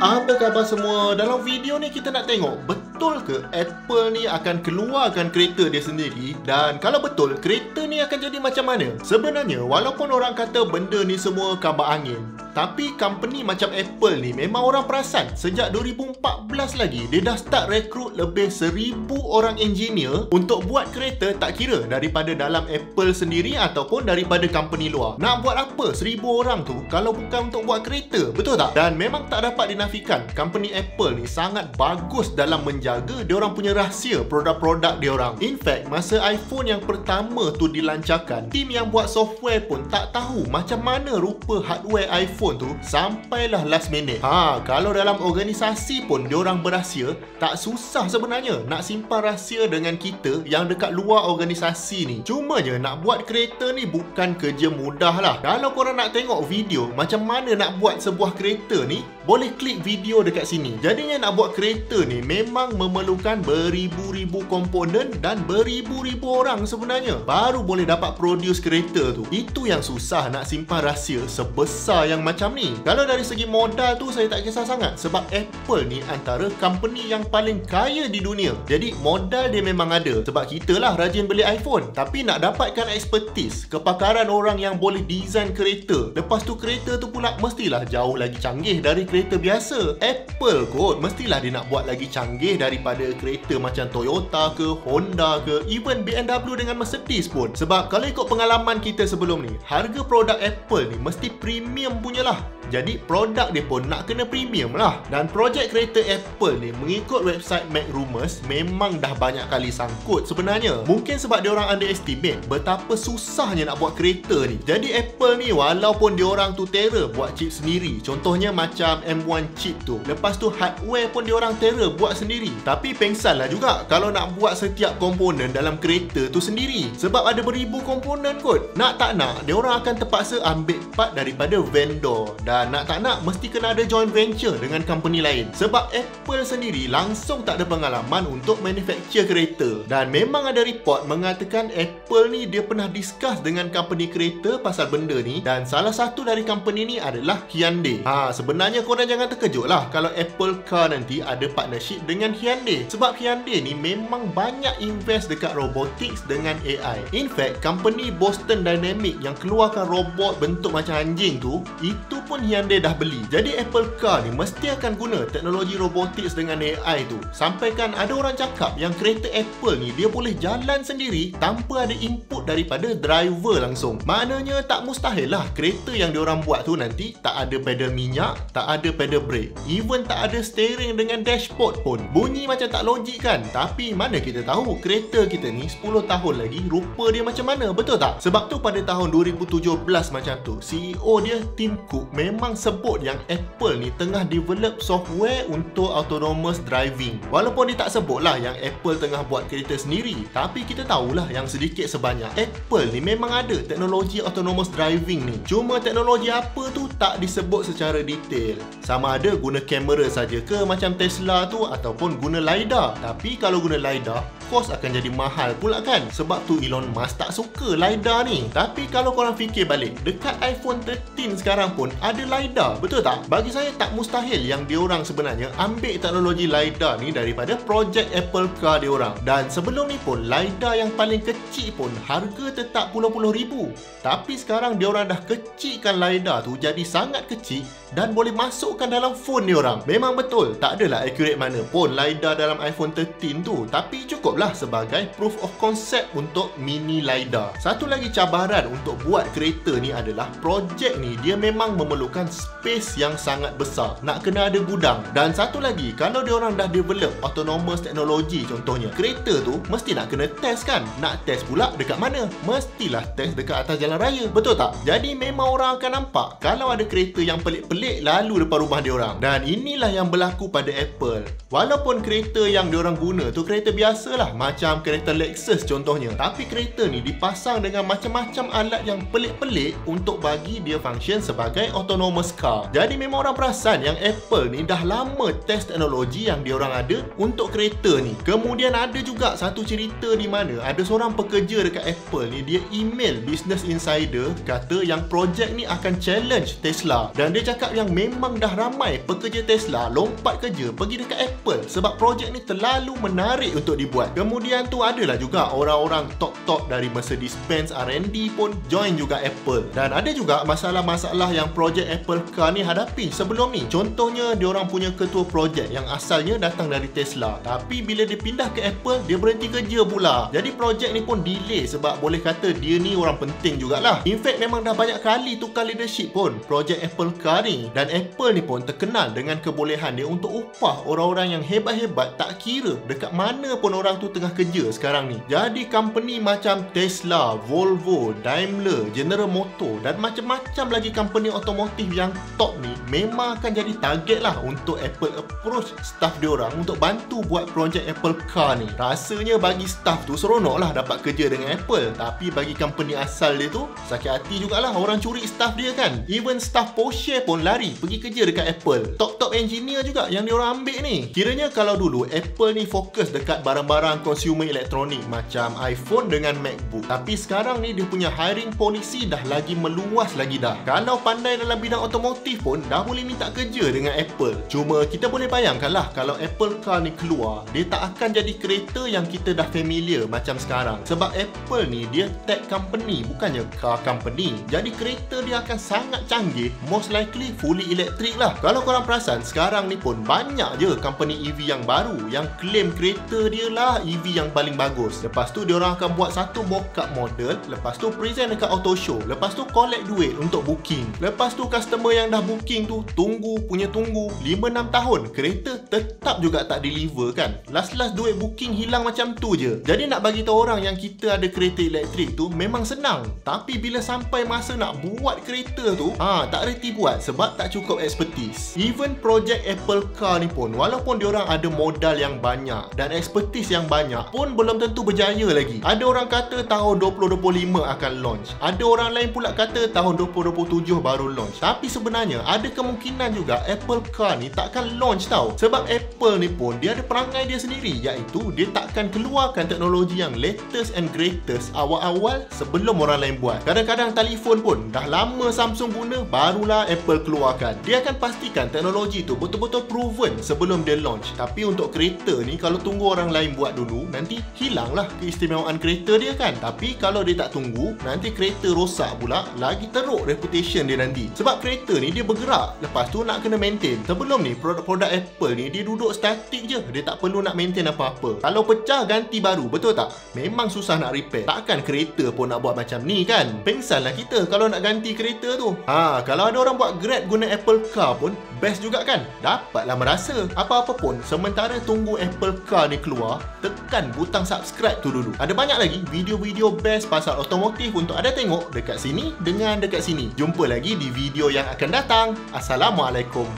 Apa khabar semua? Dalam video ni kita nak tengok betul ke Apple ni akan keluarkan kereta dia sendiri, dan kalau betul, kereta ni akan jadi macam mana? Sebenarnya walaupun orang kata benda ni semua kabar angin, tapi company macam Apple ni memang orang perasan. Sejak 2014 lagi dia dah start rekrut lebih 1000 orang engineer untuk buat kereta, tak kira daripada dalam Apple sendiri ataupun daripada company luar. Nak buat apa 1000 orang tu kalau bukan untuk buat kereta? Betul tak? Dan memang tak dapat dinafikan, company Apple ni sangat bagus dalam menjaga diorang punya rahsia produk-produk diorang. In fact, masa iPhone yang pertama tu dilancarkan, tim yang buat software pun tak tahu macam mana rupa hardware iPhone tu sampailah last minute. Kalau dalam organisasi pun diorang berahsia, tak susah sebenarnya nak simpan rahsia dengan kita yang dekat luar organisasi ni. Cumanya nak buat kereta ni bukan kerja mudah lah. Kalau korang nak tengok video macam mana nak buat sebuah kereta ni, boleh klik video dekat sini. Jadinya nak buat kereta ni memang memerlukan beribu-ribu komponen dan beribu-ribu orang sebenarnya baru boleh dapat produce kereta tu. Itu yang susah nak simpan rahsia sebesar yang macam ni. Kalau dari segi modal tu saya tak kisah sangat, sebab Apple ni antara company yang paling kaya di dunia. Jadi modal dia memang ada, sebab kita lah rajin beli iPhone. Tapi nak dapatkan expertise, kepakaran orang yang boleh design kereta, lepas tu kereta tu pula mestilah jauh lagi canggih dari kereta biasa. Apple kot mestilah dia nak buat lagi canggih daripada kereta macam Toyota ke, Honda ke, even BMW dengan Mercedes pun. Sebab kalau ikut pengalaman kita sebelum ni, harga produk Apple ni mesti premium punya lah. Jadi produk dia pun nak kena premium lah. Dan projek kereta Apple ni mengikut website MacRumors memang dah banyak kali sangkut sebenarnya. Mungkin sebab diorang underestimate betapa susahnya nak buat kereta ni. Jadi Apple ni walaupun diorang tu terror buat chip sendiri, contohnya macam M1 chip tu, lepas tu hardware pun diorang terror buat sendiri, tapi pengsan lah juga kalau nak buat setiap komponen dalam kereta tu sendiri. Sebab ada beribu komponen kot. Nak tak nak, diorang akan terpaksa ambil part daripada vendor, dan nak tak nak mesti kena ada joint venture dengan company lain. Sebab Apple sendiri langsung tak ada pengalaman untuk manufacture kereta. Dan memang ada report mengatakan Apple ni dia pernah discuss dengan company kereta pasal benda ni, dan salah satu dari company ni adalah Hyundai. Sebenarnya korang jangan terkejut lah kalau Apple Car nanti ada partnership dengan Hyundai. Sebab Hyundai ni memang banyak invest dekat robotics dengan AI. In fact, company Boston Dynamics yang keluarkan robot bentuk macam anjing tu, itu pun Hyundai dah beli. Jadi Apple Car ni mesti akan guna teknologi robotics dengan AI tu. Sampaikan ada orang cakap yang kereta Apple ni dia boleh jalan sendiri tanpa ada input daripada driver langsung. Maknanya tak mustahil lah kereta yang diorang buat tu nanti tak ada pedal minyak, tak ada pedal brake, even tak ada steering dengan dashboard pun. Bunyi macam tak logik kan? Tapi mana kita tahu kereta kita ni 10 tahun lagi rupa dia macam mana, betul tak? Sebab tu pada tahun 2017 macam tu, CEO dia Tim Cook memang sebut yang Apple ni tengah develop software untuk autonomous driving. Walaupun dia tak sebut lah yang Apple tengah buat kereta sendiri, tapi kita tahulah yang sedikit sebanyak Apple ni memang ada teknologi autonomous driving ni. Cuma teknologi apa tu tak disebut secara detail. Sama ada guna kamera saja ke macam Tesla tu, ataupun guna LiDAR. Tapi kalau guna LiDAR, kos akan jadi mahal pula kan? Sebab tu Elon Musk tak suka LiDAR ni. Tapi kalau korang fikir balik, dekat iPhone 13 sekarang pun ada LiDAR, betul tak? Bagi saya tak mustahil yang diorang sebenarnya ambil teknologi LiDAR ni daripada projek Apple Car diorang. Dan sebelum ni pun LiDAR yang paling kecil pun harga tetap puluh-puluh ribu. Tapi sekarang diorang dah kecilkan LiDAR tu jadi sangat kecil dan boleh masukkan dalam phone diorang. Memang betul, tak adalah accurate mana pun LiDAR dalam iPhone 13 tu, tapi cukuplah sebagai proof of concept untuk mini LiDAR. Satu lagi cabaran untuk buat kereta ni adalah projek ni dia memang memerlukan space yang sangat besar. Nak kena ada gudang. Dan satu lagi, kalau diorang dah develop autonomous technology contohnya, kereta tu mesti nak kena test kan? Nak test pula dekat mana? Mestilah test dekat atas jalan raya, betul tak? Jadi memang orang akan nampak kalau ada kereta yang pelik-pelik lalu depan rumah diorang. Dan inilah yang berlaku pada Apple. Walaupun kereta yang diorang guna tu kereta biasalah, macam kereta Lexus contohnya, tapi kereta ni dipasang dengan macam-macam alat yang pelik-pelik untuk bagi dia function sebagai autonomous car. Jadi memang orang perasan yang Apple ni dah lama test teknologi yang diorang ada untuk kereta ni. Kemudian ada juga satu cerita di mana ada seorang pekerja dekat Apple ni, dia email Business Insider kata yang projek ni akan challenge Tesla, dan dia cakap yang memang dah ramai pekerja Tesla lompat kerja pergi dekat Apple sebab projek ni terlalu menarik untuk dibuat. Kemudian tu adalah juga orang-orang top-top dari Mercedes-Benz R&D pun join juga Apple. Dan ada juga masalah-masalah yang projek Apple Car ni hadapi sebelum ni. Contohnya diorang punya ketua projek yang asalnya datang dari Tesla, tapi bila dia pindah ke Apple, dia berhenti kerja pula. Jadi projek ni pun delay sebab boleh kata dia ni orang penting jugalah. In fact memang dah banyak kali tukar leadership pun projek Apple Car ni, dan Apple ni pun terkenal dengan kebolehan dia untuk upah orang-orang yang hebat-hebat tak kira dekat mana pun orang tu tengah kerja sekarang ni. Jadi company macam Tesla, Volvo, Daimler, General Motors dan macam-macam lagi company otomotif yang top ni memang akan jadi target lah untuk Apple approach staff diorang untuk bantu buat projek Apple Car ni. Rasanya bagi staff tu seronok lah dapat kerja dengan Apple, tapi bagi company asal dia tu sakit hati jugalah orang curi staff dia kan. Even staff Porsche pun lari pergi kerja dekat Apple. Top-top engineer juga yang diorang ambil ni. Kiranya kalau dulu Apple ni fokus dekat barang-barang consumer elektronik macam iPhone dengan MacBook, tapi sekarang ni dia punya hiring policy dah lagi meluas lagi dah. Kalau pandai dalam bidang otomotif pun dah boleh minta kerja dengan Apple. Cuma kita boleh bayangkan lah kalau Apple Car ni keluar, dia tak akan jadi kereta yang kita dah familiar macam sekarang. Sebab Apple ni dia tech company, bukannya car company. Jadi kereta dia akan sangat canggih, most likely fully electric lah. Kalau korang perasan, sekarang ni pun banyak je company EV yang baru yang claim kereta dia lah EV yang paling bagus. Lepas tu diorang akan buat satu mock-up model, lepas tu present dekat auto show, lepas tu collect duit untuk booking. Lepas tu customer yang dah booking tu tunggu 5-6 tahun, kereta tetap juga tak deliver kan. Last duit booking hilang macam tu je. Jadi nak bagi tahu orang yang kita ada kereta elektrik tu memang senang, tapi bila sampai masa nak buat kereta tu tak reti buat sebab tak cukup expertise. Even projek Apple Car ni pun walaupun diorang ada modal yang banyak dan expertise yang banyak pun belum tentu berjaya lagi. Ada orang kata tahun 2025 akan launch, ada orang lain pula kata tahun 2027 baru launch. Tapi sebenarnya ada kemungkinan juga Apple Car ni takkan launch tau. Sebab Apple ni pun dia ada perangai dia sendiri, iaitu dia takkan keluarkan teknologi yang latest and greatest awal-awal sebelum orang lain buat. Kadang-kadang telefon pun dah lama Samsung guna, barulah Apple keluarkan. Dia akan pastikan teknologi tu betul-betul proven sebelum dia launch. Tapi untuk kereta ni, kalau tunggu orang lain buat dulu, nanti hilanglah keistimewaan kereta dia kan. Tapi kalau dia tak tunggu, nanti kereta rosak pula, lagi teruk reputation dia nanti. Sebab kereta ni dia bergerak, lepas tu nak kena maintain. Sebelum ni produk-produk Apple ni dia duduk statik je, dia tak perlu nak maintain apa-apa. Kalau pecah ganti baru, betul tak? Memang susah nak repair. Takkan kereta pun nak buat macam ni kan? Pengsanlah kita kalau nak ganti kereta tu. Kalau ada orang buat Grab guna Apple Car pun best juga kan? Dapatlah merasa. Apa-apa pun, sementara tunggu Apple Car ni keluar, tekan butang subscribe tu dulu. Ada banyak lagi video-video best pasal otomotif untuk anda tengok dekat sini dengan dekat sini. Jumpa lagi di video yang akan datang. Assalamualaikum.